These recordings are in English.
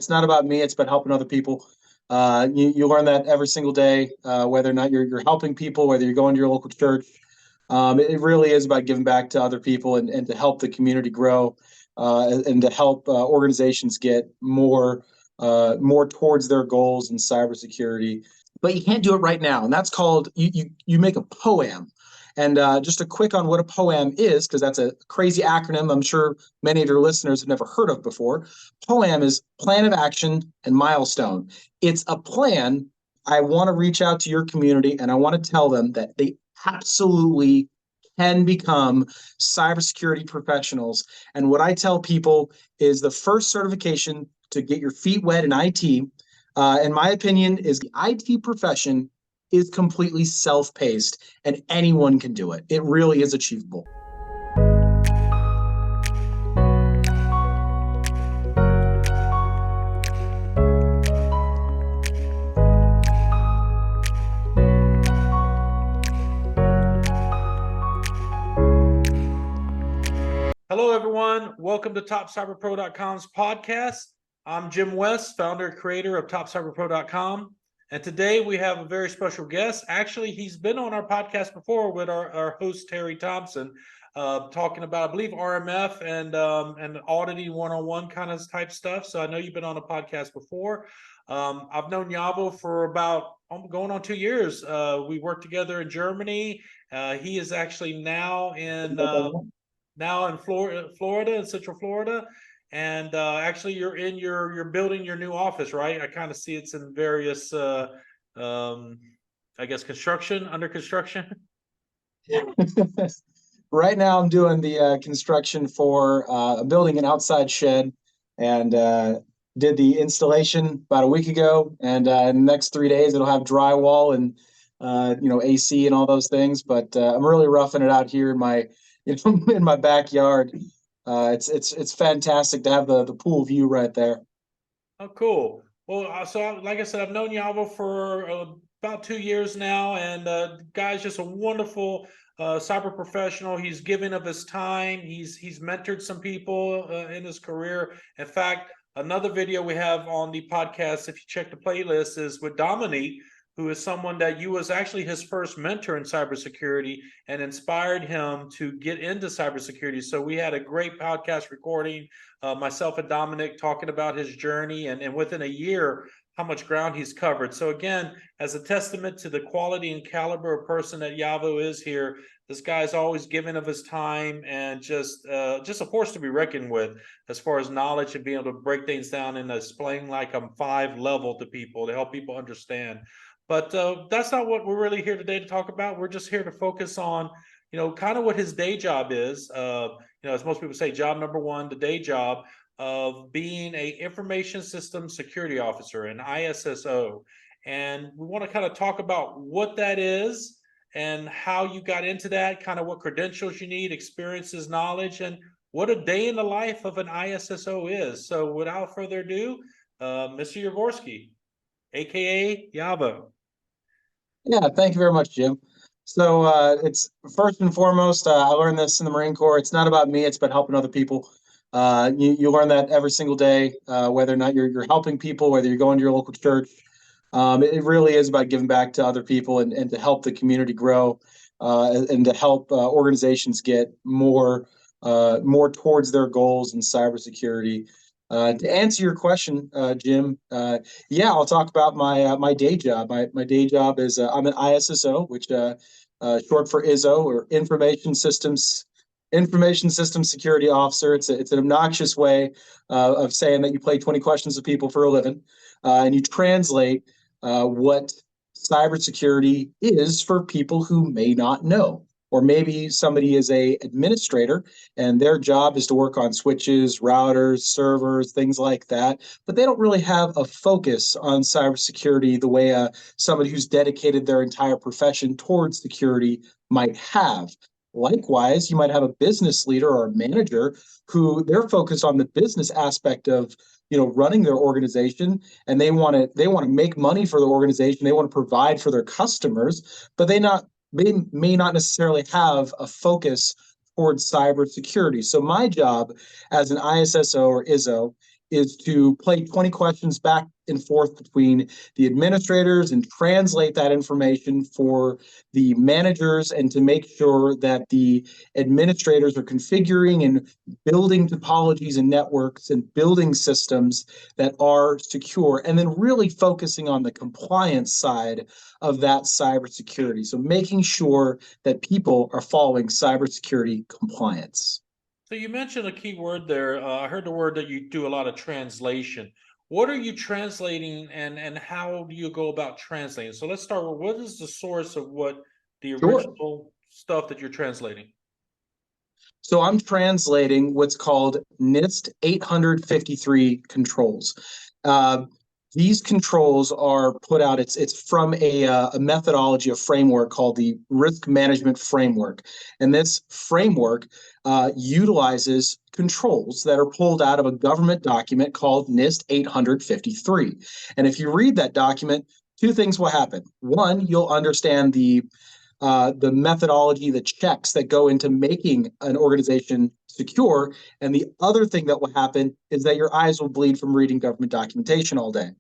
It's not about me. It's about helping other people. You learn that every single day, whether or not you're helping people, whether you're going to your local church. It really is about giving back to other people and to help the community grow, and to help organizations get more towards their goals in cybersecurity. But you can't do it right now, and that's called you make a POAM. And just a quick on what a POAM is, because that's a crazy acronym I'm sure many of your listeners have never heard of before. POAM is Plan of Action and Milestone. It's a plan. I want to reach out to your community and I want to tell them that they absolutely can become cybersecurity professionals. And what I tell people is the first certification to get your feet wet in IT, in my opinion, is the IT profession is completely self-paced and anyone can do it. It really is achievable. Hello, everyone. Welcome to TopCyberPro.com's podcast. I'm Jim West, founder and creator of TopCyberPro.com. And today we have a very special guest. Actually, he's been on our podcast before with our host, Terry Thompson, talking about, I believe, RMF and auditing one-on-one kind of type stuff. So I know you've been on a podcast before. I've known Yavo for about going on 2 years. We worked together in Germany. He is actually now in Florida, in Central Florida. And actually, you're building your new office, right? I kind of see it's in various, I guess, under construction. Right now, I'm doing the construction for building an outside shed, and did the installation about a week ago. And in the next 3 days, it'll have drywall and AC and all those things. But I'm really roughing it out here in my in my backyard. It's fantastic to have the pool view right there. Oh, cool. Well, so like I said, I've known Yavo for about 2 years now, and the guy's just a wonderful cyber professional. He's given of his time. He's mentored some people in his career. In fact, another video we have on the podcast, if you check the playlist, is with Dominique, who is someone that you was actually his first mentor in cybersecurity and inspired him to get into cybersecurity. So we had a great podcast recording, myself and Dominic talking about his journey, and within a year, how much ground he's covered. So again, as a testament to the quality and caliber of person that Yavo is here, this guy's always giving of his time and just a force to be reckoned with as far as knowledge and being able to break things down and explain like I'm 5 level to people to help people understand. But that's not what we're really here today to talk about. We're just here to focus on, kind of what his day job is. As most people say, job number one, the day job of being a information systems security officer, an ISSO. And we want to kind of talk about what that is and how you got into that, kind of what credentials you need, experiences, knowledge, and what a day in the life of an ISSO is. So without further ado, Mr. Yavorsky, aka Yavo. Yeah, thank you very much, Jim. So it's first and foremost, I learned this in the Marine Corps. It's not about me. It's about helping other people. You learn that every single day, whether or not you're helping people, whether you're going to your local church. It really is about giving back to other people and to help the community grow, and to help organizations get more towards their goals in cybersecurity. To answer your question, Jim, yeah, I'll talk about my day job. My day job is I'm an ISSO, which short for ISSO, or Information Systems Security Officer. It's an obnoxious way of saying that you play 20 questions with people for a living, and you translate what cybersecurity is for people who may not know. Or maybe somebody is a administrator and their job is to work on switches, routers, servers, things like that, but they don't really have a focus on cybersecurity the way somebody who's dedicated their entire profession towards security might have. Likewise, you might have a business leader or a manager who they're focused on the business aspect of running their organization, and they want to make money for the organization. They want to provide for their customers, but they may not necessarily have a focus towards cybersecurity. So my job as an ISSO or ISO is to play 20 questions back and forth between the administrators and translate that information for the managers, and to make sure that the administrators are configuring and building topologies and networks and building systems that are secure, and then really focusing on the compliance side of that cybersecurity. So making sure that people are following cybersecurity compliance. So you mentioned a key word there. I heard the word that you do a lot of translation. What are you translating, and how do you go about translating? So let's start with, what is the source of what the Sure. original stuff that you're translating? So I'm translating what's called NIST 853 controls. Uh, these controls are put out. It's from a methodology, a framework called the Risk Management Framework, and this framework utilizes controls that are pulled out of a government document called NIST 853. And if you read that document, two things will happen. One, you'll understand the methodology, the checks that go into making an organization secure. And the other thing that will happen is that your eyes will bleed from reading government documentation all day.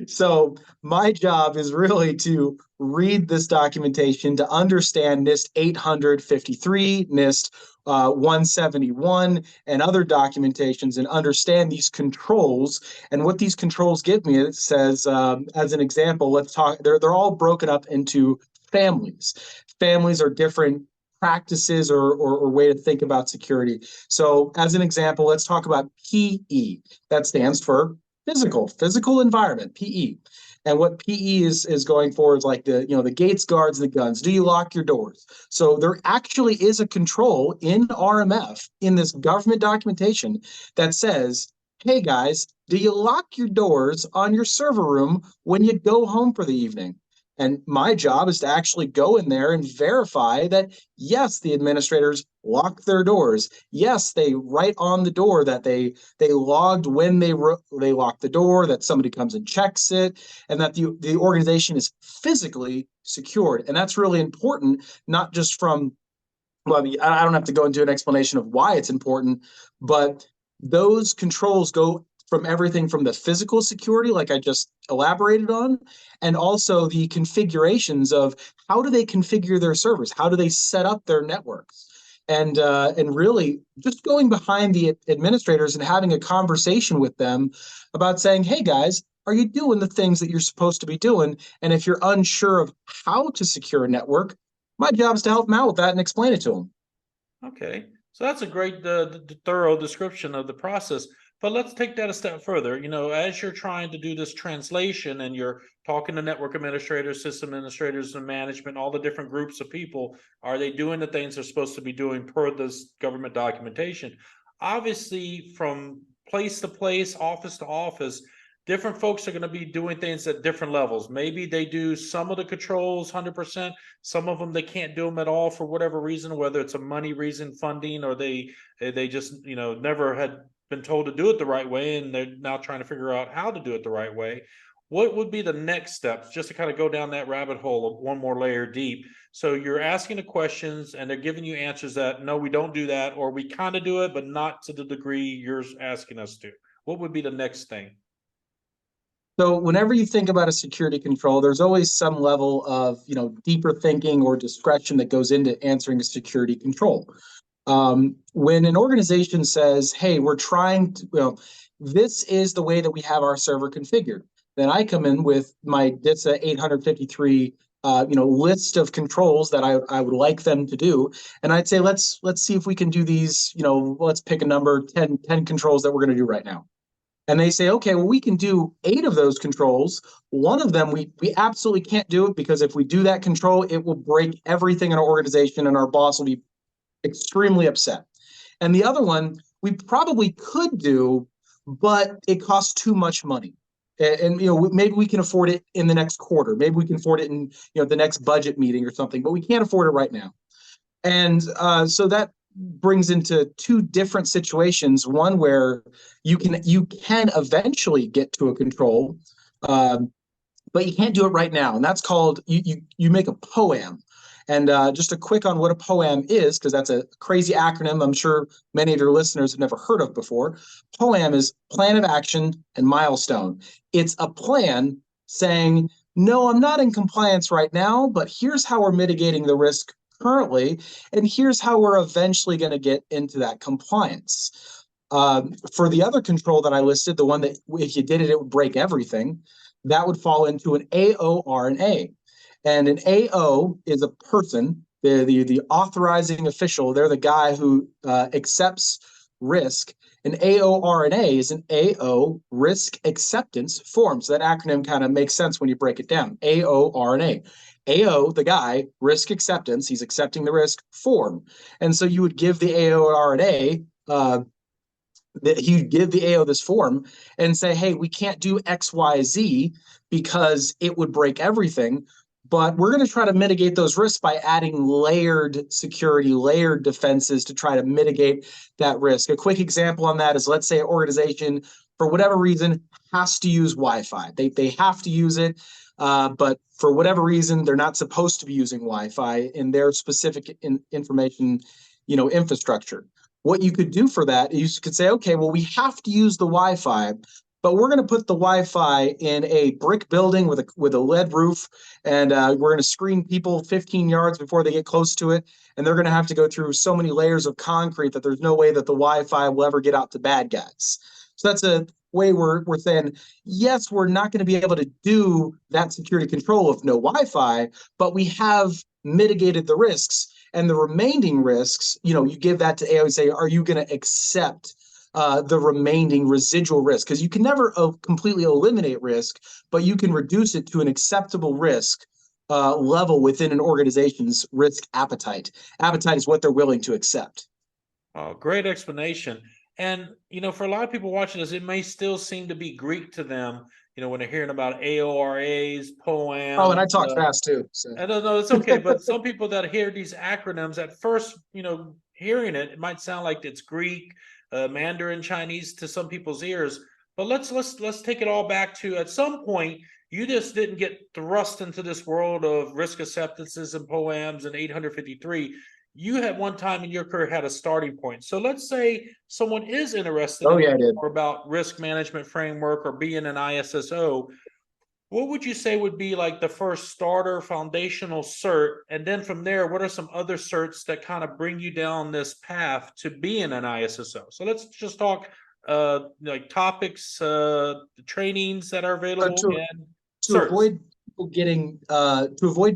So my job is really to read this documentation, to understand NIST 853, NIST 171, and other documentations, and understand these controls. And what these controls give me, it says, as an example, let's talk, they're all broken up into families. Families are different practices or way to think about security. So as an example, let's talk about PE. That stands for physical environment, PE. And what PE is going for is like the gates, guards, the guns. Do you lock your doors? So there actually is a control in RMF, in this government documentation, that says, hey guys, do you lock your doors on your server room when you go home for the evening? And my job is to actually go in there and verify that, yes, the administrators lock their doors. Yes, they write on the door that they logged when they locked the door, that somebody comes and checks it, and that the organization is physically secured. And that's really important, not just from, well, I don't have to go into an explanation of why it's important, but those controls go from everything from the physical security, like I just elaborated on, and also the configurations of how do they configure their servers? How do they set up their networks? And really just going behind the administrators and having a conversation with them about saying, hey guys, are you doing the things that you're supposed to be doing? And if you're unsure of how to secure a network, my job is to help them out with that and explain it to them. Okay, so that's a great thorough description of the process. But let's take that a step further. You know, as you're trying to do this translation and you're talking to network administrators, system administrators, and management, all the different groups of people, are they doing the things they're supposed to be doing per this government documentation? Obviously, from place to place, office to office, different folks are going to be doing things at different levels. Maybe they do some of the controls 100%. Some of them they can't do them at all for whatever reason, whether it's a money reason, funding, or they just never had been told to do it the right way, and they're now trying to figure out how to do it the right way. What would be the next steps, just to kind of go down that rabbit hole of one more layer deep? So you're asking the questions and they're giving you answers that, no, we don't do that, or we kind of do it, but not to the degree you're asking us to. What would be the next thing? So whenever you think about a security control, there's always some level of deeper thinking or discretion that goes into answering a security control. When an organization says, hey, we're trying to, this is the way that we have our server configured, then I come in with my DISA 853 list of controls that I would like them to do. And I'd say, let's see if we can do these, let's pick a number, 10 controls that we're going to do right now. And they say, okay, well, we can do 8 of those controls. One of them, we absolutely can't do it, because if we do that control, it will break everything in our organization and our boss will be extremely upset. And the other one, we probably could do, but it costs too much money. And maybe we can afford it in the next quarter. Maybe we can afford it in the next budget meeting or something, but we can't afford it right now. And so that brings into 2 different situations. One where you can eventually get to a control, but you can't do it right now. And that's called, you make a POAM. And just a quick on what a POAM is, because that's a crazy acronym I'm sure many of your listeners have never heard of before. POAM is Plan of Action and Milestone. It's a plan saying, no, I'm not in compliance right now, but here's how we're mitigating the risk currently, and here's how we're eventually going to get into that compliance. For the other control that I listed, the one that if you did it, it would break everything, that would fall into an AO/RNA. And an AO is a person, the authorizing official. They're the guy who accepts risk. An AO/RNA is an AO risk acceptance form. So that acronym kind of makes sense when you break it down. AO/RNA. AO, the guy, risk acceptance, he's accepting the risk form. And so you would give the AO/RNA, you'd give the AO this form and say, hey, we can't do XYZ because it would break everything. But we're going to try to mitigate those risks by adding layered security, layered defenses to try to mitigate that risk. A quick example on that is, let's say an organization, for whatever reason, has to use Wi-Fi. They have to use it, but for whatever reason, they're not supposed to be using Wi-Fi in their specific information, infrastructure. What you could do for that is you could say, okay, well, we have to use the Wi-Fi, but we're going to put the Wi-Fi in a brick building with a lead roof, and we're going to screen people 15 yards before they get close to it, and they're going to have to go through so many layers of concrete that there's no way that the Wi-Fi will ever get out to bad guys. So that's a way we're saying, yes, we're not going to be able to do that security control of no Wi-Fi, but we have mitigated the risks. And the remaining risks, you give that to AO and say, are you going to accept the remaining residual risk? Because you can never completely eliminate risk, but you can reduce it to an acceptable risk level within an organization's risk appetite. Appetite is what they're willing to accept. Oh, great explanation. And, for a lot of people watching this, it may still seem to be Greek to them, when they're hearing about AORAs, POAMs. Oh, and I talk fast too. So. I don't know, it's okay. But some people that hear these acronyms at first, hearing it might sound like it's Greek, Mandarin Chinese to some people's ears. But let's take it all back to, at some point, you just didn't get thrust into this world of risk acceptances and POAMs and 853. You had one time in your career had a starting point. So let's say someone is interested in more about risk management framework or being an ISSO. What would you say would be like the first starter foundational cert? And then from there, what are some other certs that kind of bring you down this path to being an ISSO? So let's just talk like topics, the trainings that are available, to avoid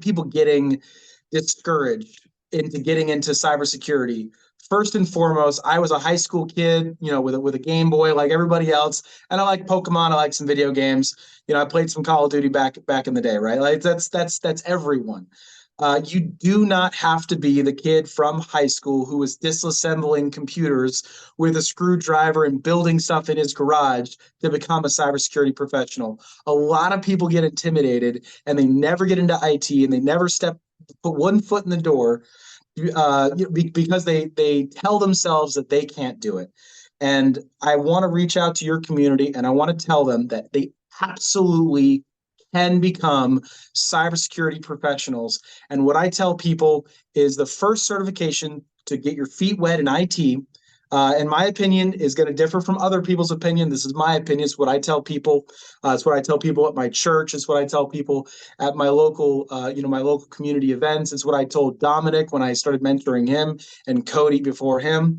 people getting discouraged into getting into cybersecurity. First and foremost, I was a high school kid, with a Game Boy like everybody else, and I like Pokemon. I like some video games. I played some Call of Duty back in the day, right? Like that's everyone. You do not have to be the kid from high school who was disassembling computers with a screwdriver and building stuff in his garage to become a cybersecurity professional. A lot of people get intimidated and they never get into IT and they never put one foot in the door because they tell themselves that they can't do it. And I want to reach out to your community and I want to tell them that they absolutely can become cybersecurity professionals. And what I tell people is the first certification to get your feet wet in IT, in my opinion, is going to differ from other people's opinion. This is my opinion. It's what I tell people. It's what I tell people at my church. It's what I tell people at my local, my local community events. It's what I told Dominic when I started mentoring him and Cody before him.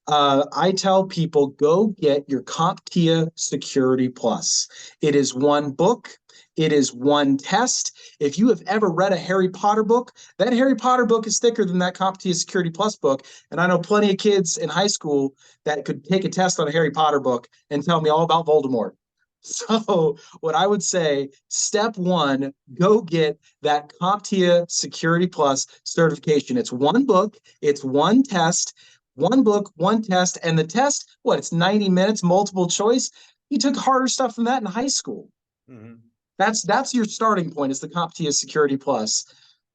I tell people, go get your CompTIA Security Plus. It is one book. It is one test. If you have ever read a Harry Potter book, that Harry Potter book is thicker than that CompTIA Security Plus book. And I know plenty of kids in high school that could take a test on a Harry Potter book and tell me all about Voldemort. So what I would say, step one, go get that CompTIA Security Plus certification. It's one book. It's one test. One book, one test. And the test, it's 90 minutes, multiple choice. You took harder stuff than that in high school. Mm-hmm. That's your starting point, is the CompTIA Security Plus.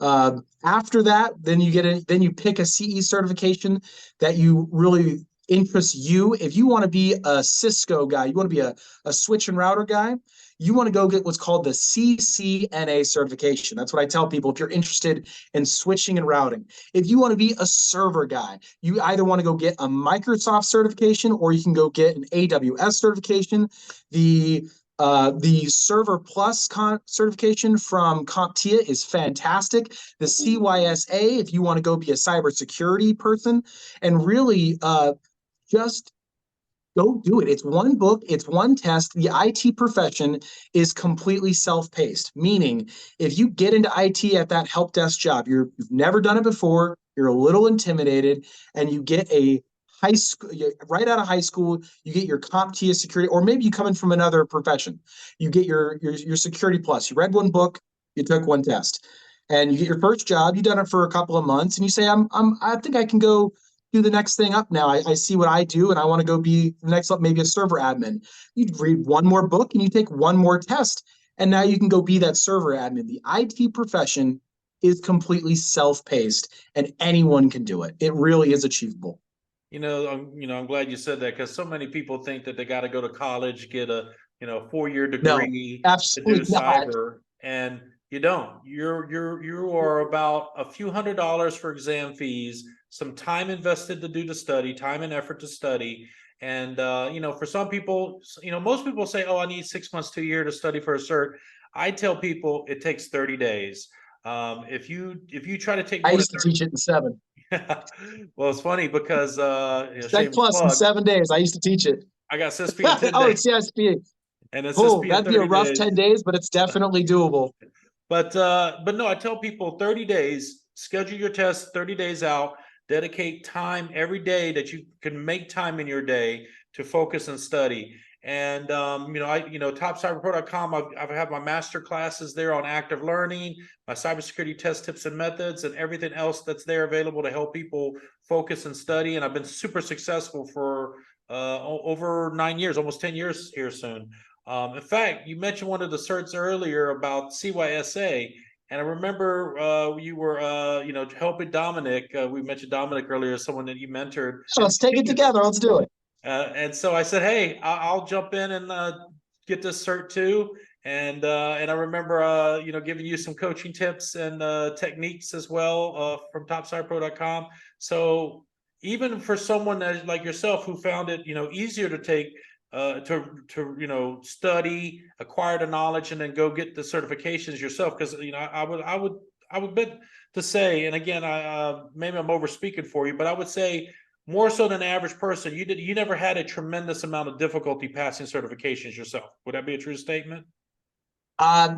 After that, then you pick a CE certification that you really interests you. If you want to be a Cisco guy, you want to be a switch and router guy, you want to go get what's called the CCNA certification. That's what I tell people if you're interested in switching and routing. If you want to be a server guy, you either want to go get a Microsoft certification or you can go get an AWS certification. The Server Plus certification from CompTIA is fantastic. The CYSA, if you want to go be a cybersecurity person, and really just go do it. It's one book, it's one test. The IT profession is completely self-paced, meaning if you get into IT at that help desk job, you've never done it before, you're a little intimidated, and you get a high school, right out of high school, you get your CompTIA security, or maybe you come in from another profession. You get your Security Plus. You read one book, you took one test, and you get your first job. You've done it for a couple of months, and you say, I think I can go do the next thing up now. I see what I do, and I want to go be the next up, maybe a server admin. You read one more book, and you take one more test, and now you can go be that server admin. The IT profession is completely self-paced, and anyone can do it. It really is achievable. I'm glad you said that, because so many people think that they got to go to college, get a 4-year No, degree to do absolutely not. cyber, and you don't. You are about a few $100s for exam fees, some time invested to do the study, time and effort to study, and for some people, most people say, "Oh, I need 6 months to a year to study for a cert." I tell people it takes 30 days. If you try to take I more used to teach it in 7. well, it's funny because Sec shameless Plus in plug, 7 days. I used to teach it. I got CISP in 10 Oh, days it's CSP. and Oh, SSP in that'd be a 30 rough days. 10 days, but it's definitely doable. But no, I tell people 30 days, schedule your test 30 days out, dedicate time every day that you can make time in your day to focus and study. And topcyberpro.com, I've had my master classes there on active learning, my cybersecurity test tips and methods, and everything else that's there available to help people focus and study. And I've been super successful for over 9 years, almost 10 years here soon. In fact, you mentioned one of the certs earlier about CYSA, and I remember you were helping Dominic. We mentioned Dominic earlier, someone that you mentored. So let's take it together. Let's do it. And so I said, "Hey, I'll jump in and get this cert too." And I remember giving you some coaching tips and techniques as well from topcyberpro.com. So even for someone that, like yourself, who found it easier to take to study, acquire the knowledge, and then go get the certifications yourself, because I would bet to say, and again, maybe I'm over speaking for you, but I would say more so than the average person, you never had a tremendous amount of difficulty passing certifications yourself. Would that be a true statement?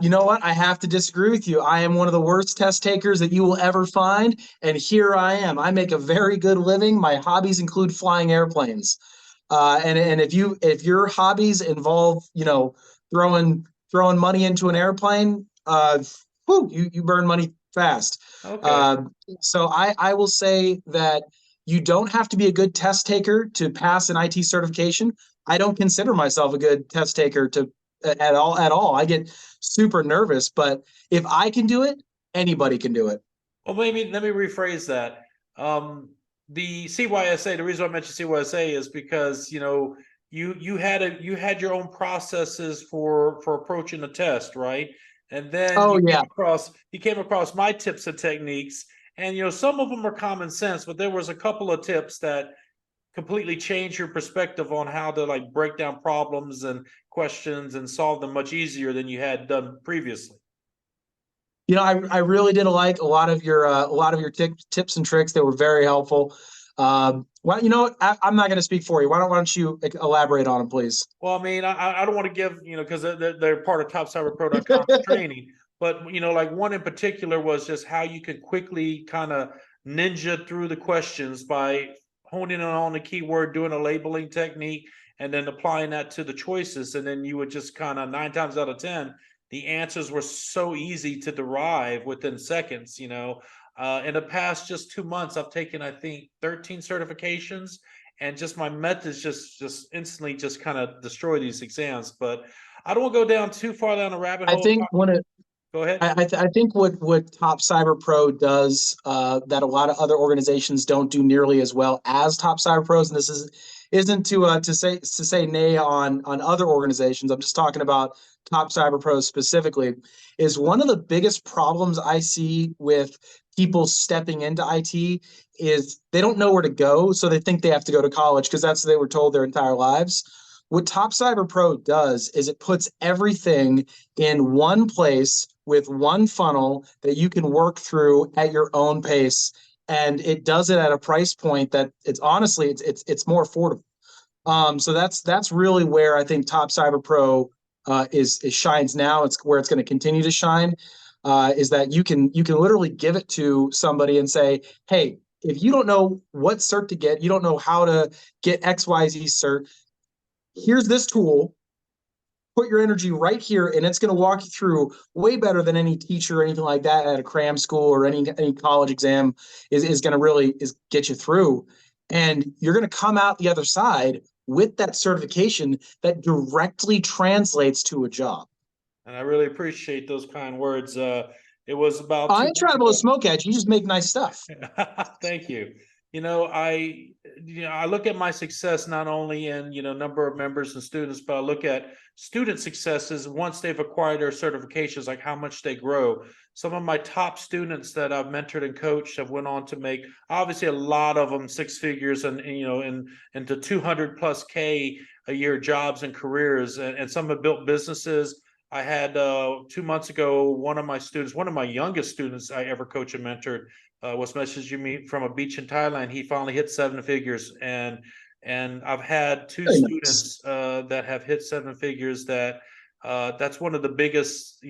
You know what? I have to disagree with you. I am one of the worst test takers that you will ever find, and here I am. I make a very good living. My hobbies include flying airplanes. And if your hobbies involve throwing money into an airplane, you burn money fast. Okay. So I will say that you don't have to be a good test taker to pass an IT certification. I don't consider myself a good test taker at all. I get super nervous, but if I can do it, anybody can do it. Well, maybe let me rephrase that. The CYSA, the reason I mentioned CYSA is because you had your own processes for approaching the test, right? And then you came across my tips and techniques, and some of them are common sense, but there was a couple of tips that completely changed your perspective on how to break down problems and questions and solve them much easier than you had done previously. I really did like a lot of your tips and tricks. They were very helpful. I'm not going to speak for you. Why don't you elaborate on them, please? Well, I mean, I don't want to give, because they're part of topcyberpro.com's training, but one in particular was just how you could quickly kind of ninja through the questions by honing in on the keyword, doing a labeling technique, and then applying that to the choices. And then you would just kind of 9 times out of 10, the answers were so easy to derive within seconds. In the past just 2 months, I've taken, I think, 13 certifications, and just my methods just instantly just kind of destroy these exams. But I don't want to go down too far down a rabbit hole. I think Go Go ahead. I think what Top Cyber Pro does that a lot of other organizations don't do nearly as well as Top Cyber Pros, and isn't to say nay on other organizations. I'm just talking about Top Cyber Pros specifically. Is one of the biggest problems I see with people stepping into IT is they don't know where to go, so they think they have to go to college because that's what they were told their entire lives. What Top Cyber Pro does is it puts everything in one place with one funnel that you can work through at your own pace, and it does it at a price point that it's honestly it's more affordable. So that's really where I think Top Cyber Pro is shines now. It's where it's going to continue to shine. Is that you can literally give it to somebody and say, hey, if you don't know what cert to get, you don't know how to get XYZ cert, here's this tool. Put your energy right here, and it's going to walk you through way better than any teacher or anything like that at a cram school or any college exam is going to really get you through. And you're going to come out the other side with that certification that directly translates to a job. And I really appreciate those kind words. It was about I 2 ain't trying to blow smoke at you. You just make nice stuff. Thank you. I look at my success not only in, number of members and students, but I look at student successes once they've acquired their certifications, like how much they grow. Some of my top students that I've mentored and coached have went on to make, obviously a lot of them six figures and into 200 plus K a year jobs and careers. And some have built businesses. I had 2 months ago, one of my youngest students I ever coached and mentored, was messaging me from a beach in Thailand. He finally hit seven figures, and I've had two students that have hit seven figures. That's one of the biggest,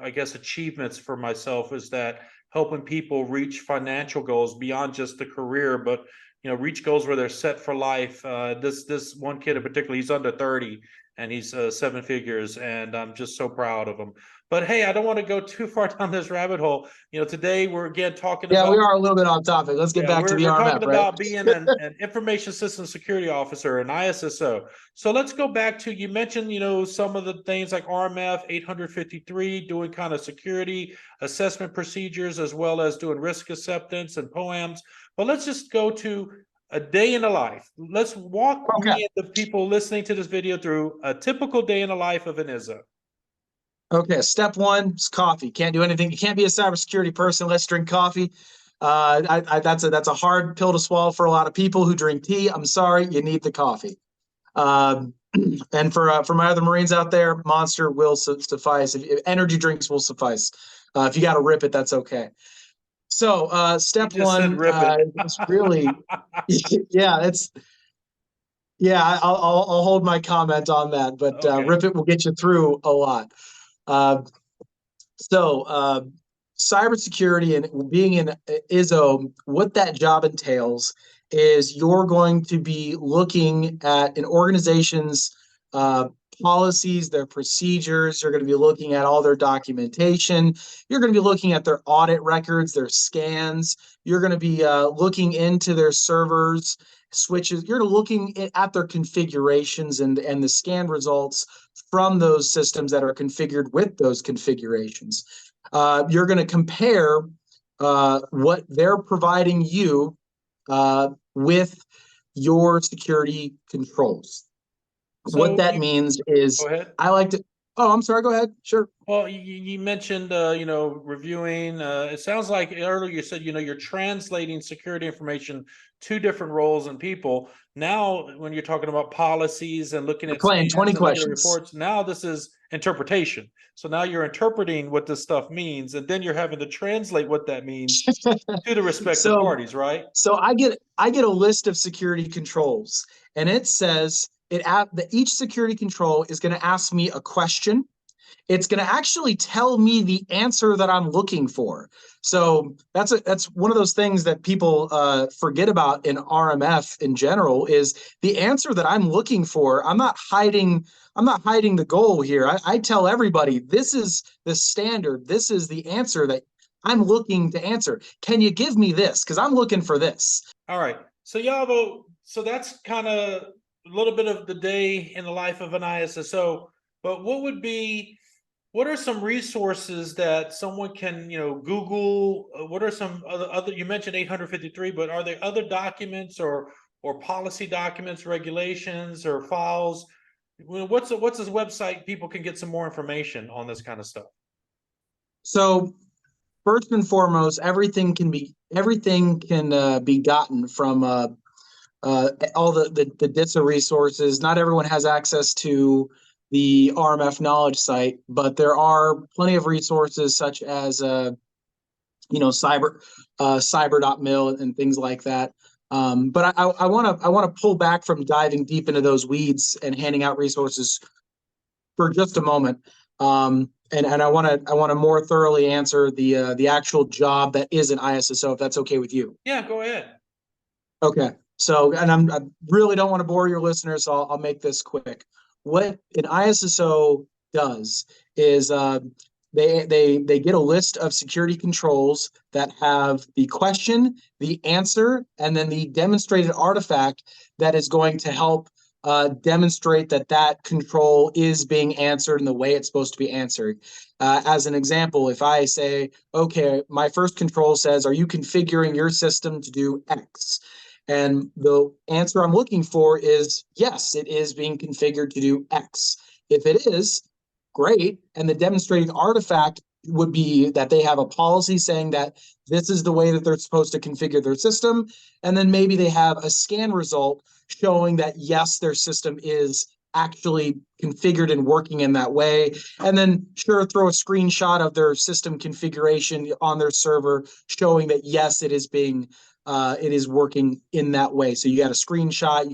I guess, achievements for myself, is that helping people reach financial goals beyond just the career, but reach goals where they're set for life. This one kid in particular, he's under 30. And he's seven figures, and I'm just so proud of him. But hey, I don't want to go too far down this rabbit hole. Today we're again talking about. Yeah, we are a little bit off topic. Let's get back to the RMF, we're talking about being an information system security officer, an ISSO. So let's go back to, you mentioned, some of the things like RMF 853, doing kind of security assessment procedures, as well as doing risk acceptance and POAMs. But let's just go to a day in the life. Let's walk me and the people listening to this video through a typical day in the life of an ISSO. Okay, step one is coffee. Can't do anything. You can't be a cybersecurity person. Let's drink coffee. That's a hard pill to swallow for a lot of people who drink tea. I'm sorry, you need the coffee. And for my other Marines out there, Monster will suffice. If energy drinks will suffice. If you got to rip it, that's okay. So step one is really, I'll hold my comment on that, but okay. Rip it will get you through a lot. Cybersecurity and being in ISSO, what that job entails is you're going to be looking at an organization's policies, their procedures. You're going to be looking at all their documentation. You're going to be looking at their audit records, their scans. You're going to be looking into their servers, switches. You're looking at their configurations and the scan results from those systems that are configured with those configurations. You're going to compare what they're providing you with your security controls. So what that means is, I like to. Oh, I'm sorry. Go ahead. Sure. Well, you mentioned, reviewing. It sounds like earlier you said, you're translating security information to different roles and people. Now, when you're talking about policies and looking at 20 questions reports, now this is interpretation. So now you're interpreting what this stuff means, and then you're having to translate what that means to the respective parties, right? So I get a list of security controls, and it says each security control is going to ask me a question. It's going to actually tell me the answer that I'm looking for. So that's one of those things that people forget about in RMF in general, is the answer that I'm looking for. I'm not hiding the goal here. I tell everybody, this is the standard. This is the answer that I'm looking to answer. Can you give me this? Because I'm looking for this. All right. So Yavo, so that's kind of a little bit of the day in the life of an ISSO, but what would be what are some resources that someone can, Google? What are some other, you mentioned 853, but are there other documents or policy documents, regulations, or files? What's this website people can get some more information on this kind of stuff? So first and foremost, everything can be gotten from all the DISA resources. Not everyone has access to the RMF knowledge site, but there are plenty of resources such as cyber.mil and things like that. But I want to pull back from diving deep into those weeds and handing out resources for just a moment. And I want to more thoroughly answer the actual job that is an ISSO, if that's okay with you. Yeah, go ahead. Okay. So, and I really don't want to bore your listeners, so I'll make this quick. What an ISSO does is they get a list of security controls that have the question, the answer, and then the demonstrated artifact that is going to help demonstrate that control is being answered in the way it's supposed to be answered. As an example, if I say, okay, my first control says, are you configuring your system to do X? And the answer I'm looking for is, yes, it is being configured to do X. If it is, great. And the demonstrating artifact would be that they have a policy saying that this is the way that they're supposed to configure their system. And then maybe they have a scan result showing that, yes, their system is actually configured and working in that way. And then sure, throw a screenshot of their system configuration on their server showing that, yes, it is working in that way. So you got a screenshot,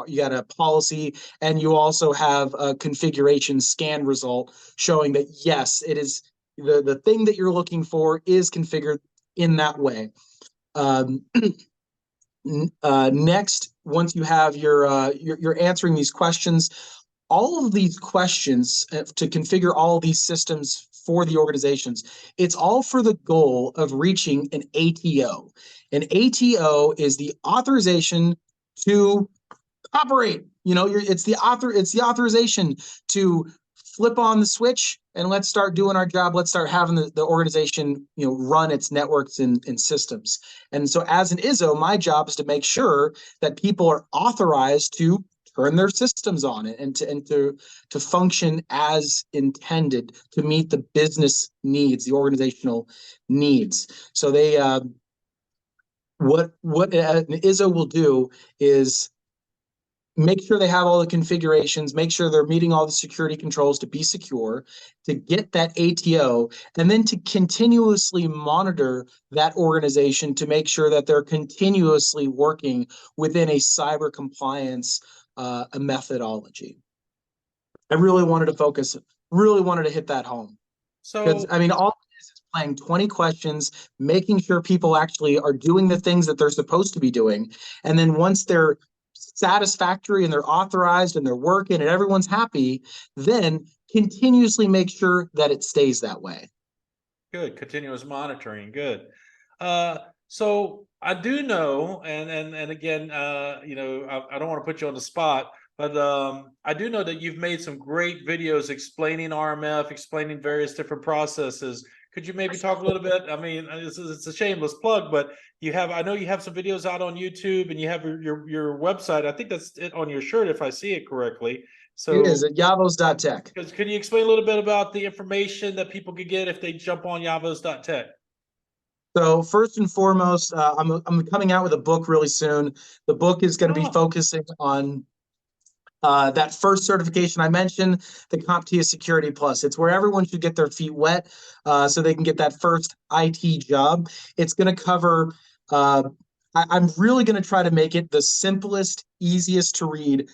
you got a policy, and you also have a configuration scan result showing that, yes, it is the thing that you're looking for is configured in that way. Next, once you have you're answering these questions, all of these questions to configure all these systems for the organizations, it's all for the goal of reaching an ATO. An ATO is the authorization to operate. It's the authorization to flip on the switch and let's start doing our job. Let's start having the organization, run its networks and systems. And so as an ISO, my job is to make sure that people are authorized to turn their systems on it and to function as intended to meet the business needs, the organizational needs. So they what an ISO will do is make sure they have all the configurations, make sure they're meeting all the security controls to be secure, to get that ATO, and then to continuously monitor that organization to make sure that they're continuously working within a cyber compliance a methodology. I really wanted to hit that home. Because So, I mean, all it is playing 20 questions, making sure people actually are doing the things that they're supposed to be doing. And then once they're satisfactory and they're authorized and they're working and everyone's happy, then continuously make sure that it stays that way. good, continuous monitoring, good. So I do know, and again, I don't want to put you on the spot, but I do know that you've made some great videos explaining RMF, explaining various different processes. Could you maybe talk a little bit? I mean, it's a shameless plug, but I know you have some videos out on YouTube, and you have your website. I think that's it on your shirt, if I see it correctly. So It is at Yavoz.tech. Can you explain a little bit about the information that people could get if they jump on Yavoz.tech? So first and foremost, I'm coming out with a book really soon. The book is going to be focusing on that first certification I mentioned, the CompTIA Security Plus. It's where everyone should get their feet wet so they can get that first IT job. It's going to cover, I'm really going to try to make it the simplest, easiest to read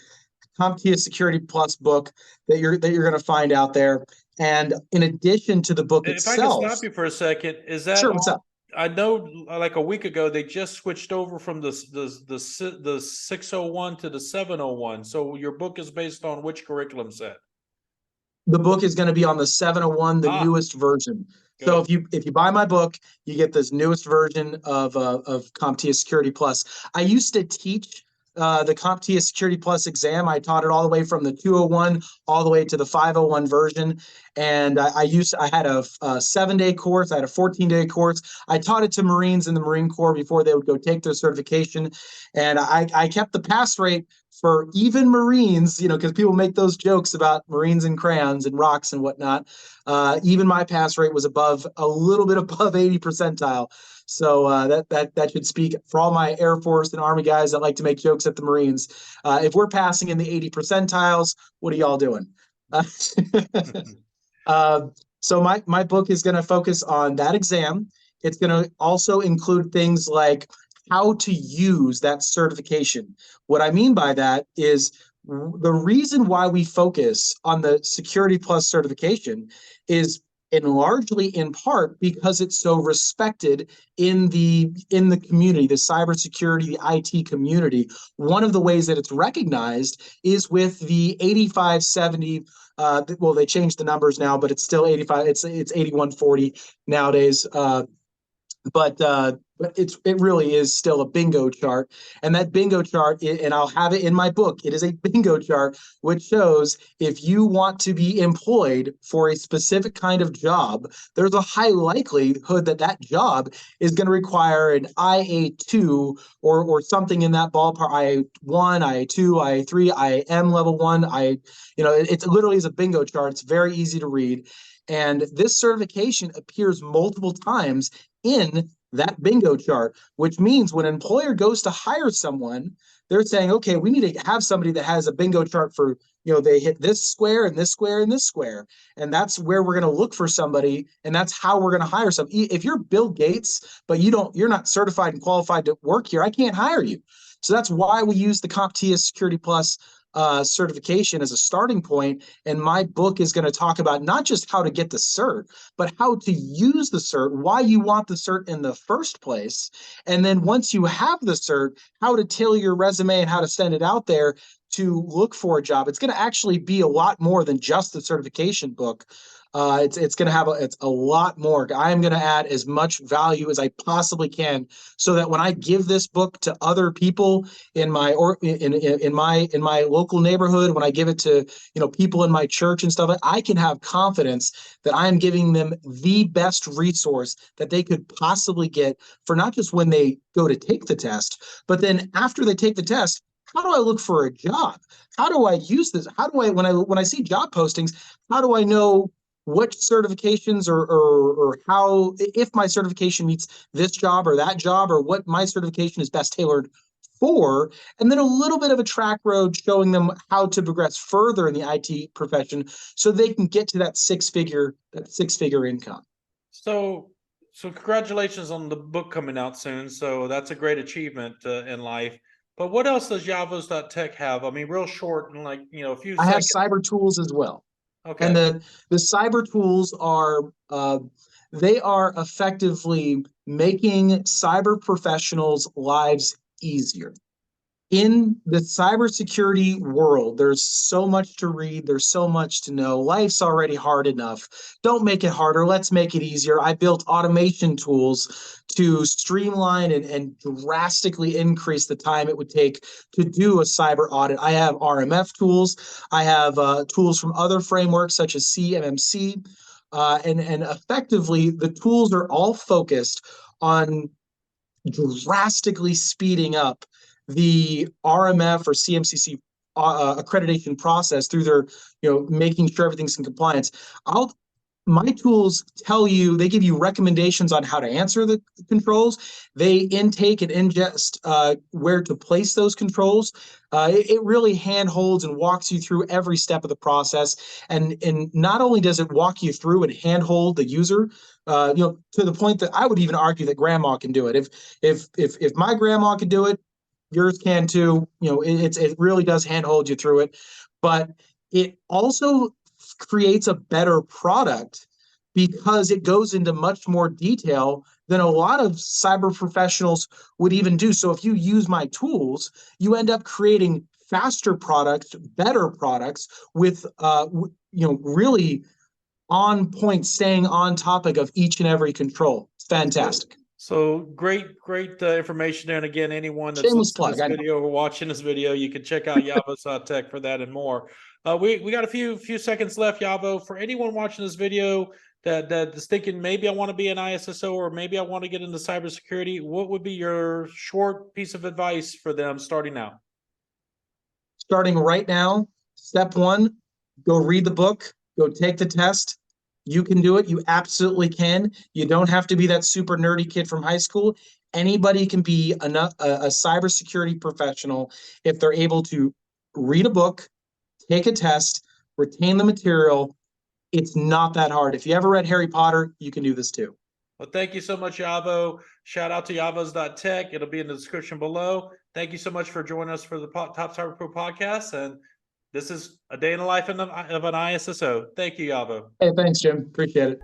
CompTIA Security Plus book that you're going to find out there. And in addition to the book If itself, I can stop you for a second, is that sure, what's up? I know, like a week ago, they just switched over from the 601 to the 701. So your book is based on which curriculum set? The book is going to be on the 701, the newest version. Good. So if you buy my book, you get this newest version of CompTIA Security Plus. I used to teach the CompTIA Security Plus exam. I taught it all the way from the 201 all the way to the 501 version. And I had a 7-day course. I had a 14-day course. I taught it to Marines in the Marine Corps before they would go take their certification. And I kept the pass rate for even Marines, because people make those jokes about Marines and crayons and rocks and whatnot. Even my pass rate was a little bit above 80 percentile. So that should speak for all my Air Force and Army guys that like to make jokes at the Marines. If we're passing in the 80 percentiles, what are y'all doing? So my book is going to focus on that exam. It's going to also include things like how to use that certification. What I mean by that is the reason why we focus on the Security Plus certification is largely in part because it's so respected in the community, the cybersecurity, the IT community. One of the ways that it's recognized is with the 8570. Well, they changed the numbers now, but it's still 85. It's 8140 nowadays. But it really is still a bingo chart. And that bingo chart, and I'll have it in my book, it is a bingo chart which shows if you want to be employed for a specific kind of job, there's a high likelihood that that job is going to require an IA2 or something in that ballpark, IA1, IA2, IA3, IAM level 1. It literally is a bingo chart. It's very easy to read. And this certification appears multiple times in that bingo chart, which means when an employer goes to hire someone, they're saying, okay, we need to have somebody that has a bingo chart for, they hit this square and this square and this square. And that's where we're going to look for somebody. And that's how we're going to hire somebody. If you're Bill Gates, but you're not certified and qualified to work here, I can't hire you. So that's why we use the CompTIA Security Plus certification as a starting point. And my book is going to talk about not just how to get the cert, but how to use the cert, why you want the cert in the first place. And then once you have the cert, how to tailor your resume and how to send it out there to look for a job. It's going to actually be a lot more than just the certification book. It's going to have it's a lot more. I'm going to add as much value as I possibly can, so that when I give this book to other people in my local neighborhood, when I give it to people in my church and stuff, I can have confidence that I'm giving them the best resource that they could possibly get for not just when they go to take the test, but then after they take the test. How do I look for a job? How do I use this? How do I when I see job postings? How do I know what certifications or how, if my certification meets this job or that job, or what my certification is best tailored for? And then a little bit of a track road showing them how to progress further in the IT profession so they can get to that six-figure income. So congratulations on the book coming out soon. So that's a great achievement in life. But what else does Yavoz.tech have? I mean, real short and a few I have seconds. cyber tools as well. Okay. And the cyber tools are they are effectively making cyber professionals' lives easier. In the cybersecurity world, there's so much to read. There's so much to know. Life's already hard enough. Don't make it harder. Let's make it easier. I built automation tools to streamline and drastically increase the time it would take to do a cyber audit. I have RMF tools. I have tools from other frameworks such as CMMC. And effectively, the tools are all focused on drastically speeding up the RMF or CMCC accreditation process through their, making sure everything's in compliance. My tools tell you, they give you recommendations on how to answer the controls. They intake and ingest where to place those controls. It really handholds and walks you through every step of the process. And not only does it walk you through and handhold the user, to the point that I would even argue that grandma can do it. If my grandma can do it, yours can too. It really does handhold you through it. But it also creates a better product because it goes into much more detail than a lot of cyber professionals would even do. So if you use my tools, you end up creating faster products, better products with, really on point, staying on topic of each and every control. It's fantastic. So great information there. And again, anyone that's Shameless listening to plug, this I know. video or watching this video, you can check out Yavoz.tech for that and more. We got a few seconds left, Yavo. For anyone watching this video that is thinking maybe I want to be an ISSO or maybe I want to get into cybersecurity, what would be your short piece of advice for them starting out? Starting right now, step one, go read the book, go take the test. You can do it. You absolutely can. You don't have to be that super nerdy kid from high school. Anybody can be a cybersecurity professional if they're able to read a book, take a test, retain the material. It's not that hard. If you ever read Harry Potter, you can do this too. Well, thank you so much, Yavo. Shout out to Yavoz.tech. It'll be in the description below. Thank you so much for joining us for the Top Cyber Pro podcast. And this is a day in the life of an ISSO. Thank you, Yavo. Hey, thanks, Jim. Appreciate it.